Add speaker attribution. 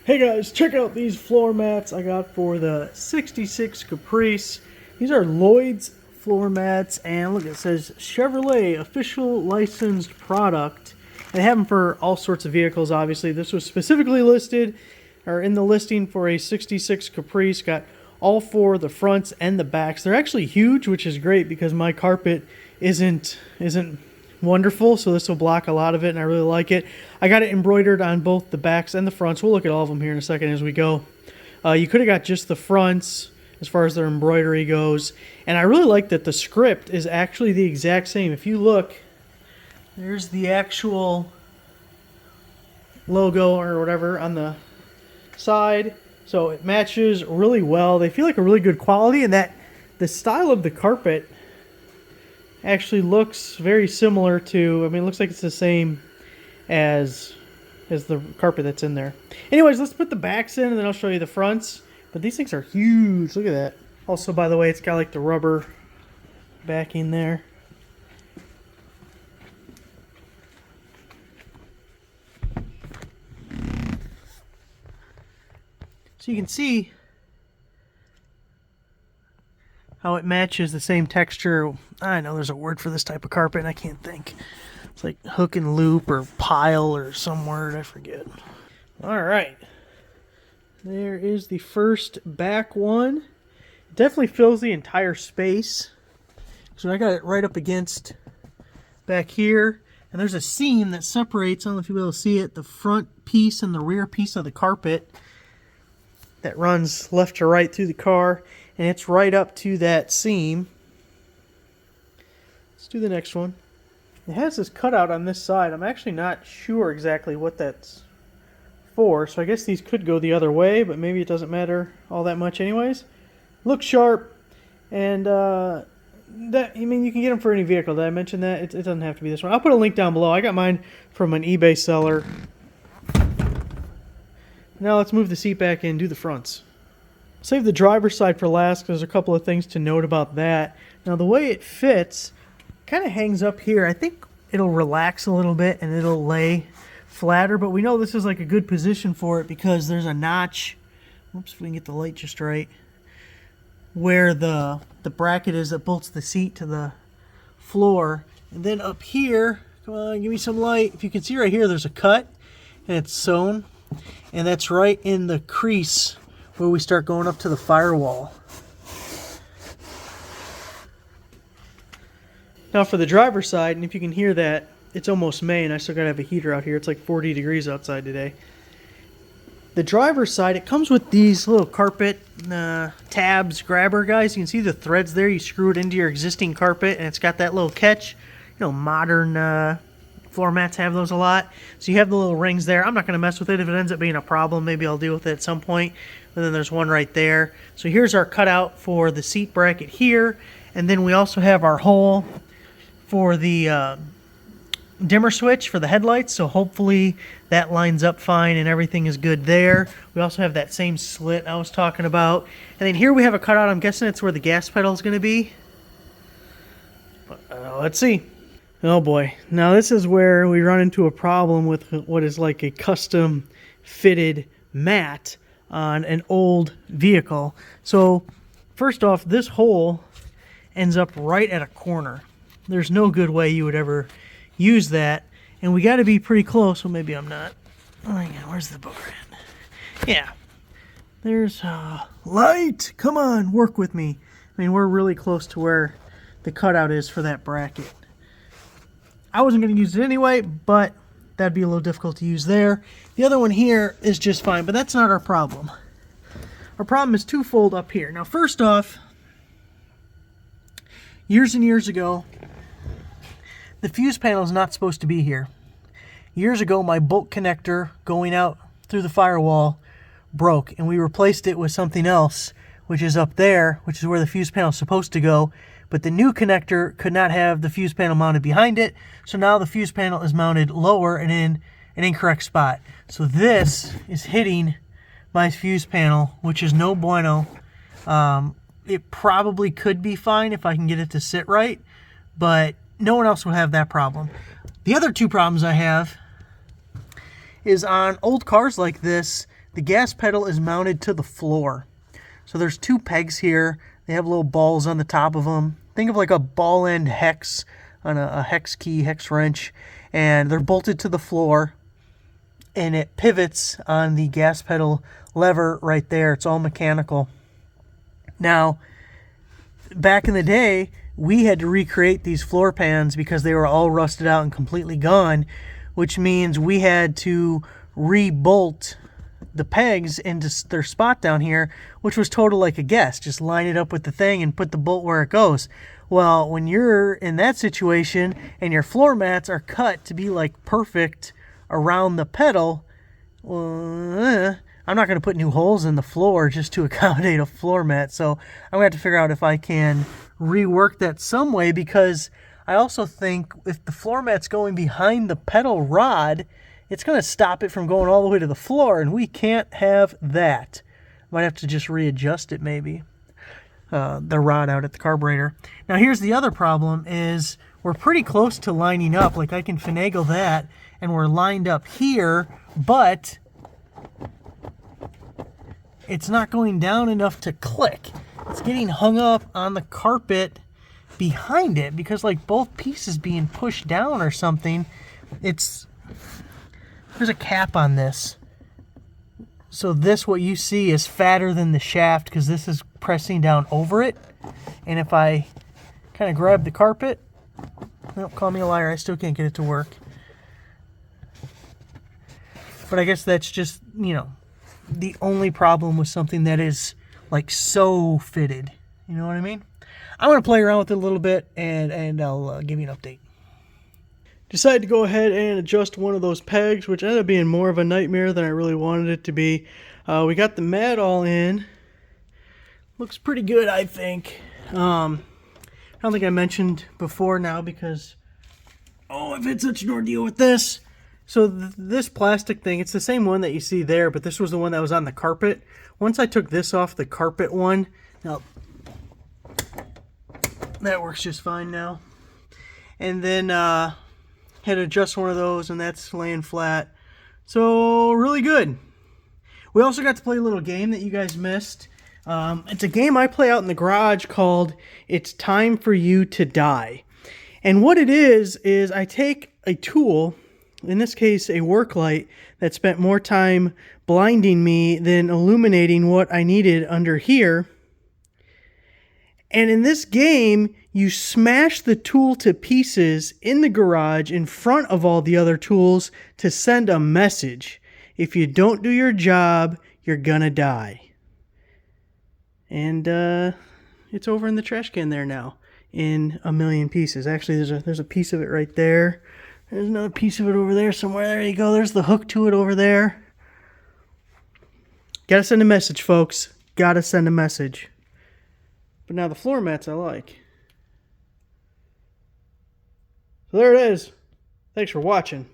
Speaker 1: Hey guys, check out these floor mats I got for the 66 Caprice. These are Lloyd's floor mats, and look, it says Chevrolet official licensed product. They have them for all sorts of vehicles, obviously. This was specifically listed, or in the listing, for a 66 Caprice. Got all four, the fronts and the backs. They're actually huge, which is great because my carpet isn't wonderful, so this will block a lot of it, and I really like it. I got it embroidered on both the backs and the fronts. We'll look at all of them here in a second as we go. You could have got just the fronts as far as their embroidery goes, and I really like that the script is actually the exact same. If you look, there's the actual logo or whatever on the side, so it matches really well. They feel like a really good quality, and that the style of the carpet actually looks very similar to, I mean, it looks like it's the same as the carpet that's in there. Anyways, let's put the backs in and then I'll show you the fronts. But these things are huge. Look at that. Also, by the way, it's got like the rubber backing there. So you can see how it matches the same texture. I know there's a word for this type of carpet and I can't think. It's like hook and loop or pile or some word, I forget. Alright. There is the first back one. It definitely fills the entire space. So I got it right up against back here. And there's a seam that separates, I don't know if you'll be able to see it, the front piece and the rear piece of the carpet that runs left to right through the car. And it's right up to that seam. Let's do the next one. It has this cutout on this side. I'm actually not sure exactly what that's for, so I guess these could go the other way, but maybe it doesn't matter all that much anyways. Looks sharp, and that, I mean, you can get them for any vehicle. Did I mention that? It doesn't have to be this one. I'll put a link down below. I got mine from an eBay seller. Now let's move the seat back in, do the fronts. Save the driver's side for last because there's a couple of things to note about that. Now the way it fits kind of hangs up here. I think it'll relax a little bit and it'll lay flatter, but we know this is like a good position for it because there's a notch. Whoops, if we can get the light just right. Where the bracket is that bolts the seat to the floor. And then up here, come on, give me some light. If you can see right here, there's a cut and it's sewn. And that's right in the crease where we start going up to the firewall. Now for the driver's side, and if you can hear that, it's almost May and I still gotta have a heater out here. It's like 40 degrees outside today. The driver's side, it comes with these little carpet tabs, grabber guys. You can see the threads there. You screw it into your existing carpet and it's got that little catch. You know, modern floor mats have those a lot. So you have the little rings there. I'm not gonna mess with it. If it ends up being a problem, maybe I'll deal with it at some point. And then there's one right there. So here's our cutout for the seat bracket here. And then we also have our hole for the dimmer switch for the headlights. So hopefully that lines up fine and everything is good there. We also have that same slit I was talking about. And then here we have a cutout. I'm guessing it's where the gas pedal is going to be. Let's see. Oh boy. Now this is where we run into a problem with what is like a custom fitted mat on an old vehicle. So first off, this hole ends up right at a corner. There's no good way you would ever use that, and we got to be pretty close. Well, maybe I'm not. Oh my God, where's the booger at? Yeah, there's light. Come on, work with me. I mean, we're really close to where the cutout is for that bracket. I wasn't going to use it anyway, but that'd be a little difficult to use there. The other one here is just fine, but that's not our problem. Our problem is twofold up here. Now, first off, years and years ago, the fuse panel is not supposed to be here. Years ago, my bolt connector going out through the firewall broke, and we replaced it with something else, which is up there, which is where the fuse panel is supposed to go. But the new connector could not have the fuse panel mounted behind it, so now the fuse panel is mounted lower and in an incorrect spot. So this is hitting my fuse panel, which is no bueno. It probably could be fine if I can get it to sit right, but no one else will have that problem. The other two problems I have is on old cars like this, the gas pedal is mounted to the floor. So there's 2 pegs here. They have little balls on the top of them. Think of like a ball end hex on a hex key, hex wrench, and they're bolted to the floor, and it pivots on the gas pedal lever right there. It's all mechanical. Now, back in the day, we had to recreate these floor pans because they were all rusted out and completely gone, which means we had to re-bolt the pegs into their spot down here, which was total like a guess. Just line it up with the thing and put the bolt where it goes. Well, when you're in that situation and your floor mats are cut to be like perfect around the pedal, well, I'm not going to put new holes in the floor just to accommodate a floor mat. So I'm going to have to figure out if I can rework that some way, because I also think if the floor mat's going behind the pedal rod, it's going to stop it from going all the way to the floor, and we can't have that. Might have to just readjust it maybe, the rod out at the carburetor. Now here's the other problem is we're pretty close to lining up. Like I can finagle that, and we're lined up here, but it's not going down enough to click. It's getting hung up on the carpet behind it because like both pieces being pushed down or something. There's a cap on this. So this, what you see, is fatter than the shaft because this is pressing down over it. And if I kind of grab the carpet, don't call me a liar, I still can't get it to work. But I guess that's just, you know, the only problem with something that is like so fitted. You know what I mean? I'm going to play around with it a little bit and I'll give you an update. Decided to go ahead and adjust one of those pegs, which ended up being more of a nightmare than I really wanted it to be. We got the mat all in. Looks pretty good, I think. I don't think I mentioned before now because, I've had such an ordeal with this. So this plastic thing, it's the same one that you see there, but this was the one that was on the carpet. Once I took this off the carpet one, now that works just fine now. And then had to adjust one of those, and that's laying flat. So really good. We also got to play a little game that you guys missed. It's a game I play out in the garage called It's Time for You to Die. And what it is I take a tool, in this case a work light, that spent more time blinding me than illuminating what I needed under here. And in this game, you smash the tool to pieces in the garage in front of all the other tools to send a message. If you don't do your job, you're gonna die. And it's over in the trash can there now in a million pieces. Actually, there's a piece of it right there. There's another piece of it over there somewhere. There you go. There's the hook to it over there. Gotta send a message, folks. Gotta send a message. But now the floor mats I like. So there it is. Thanks for watching.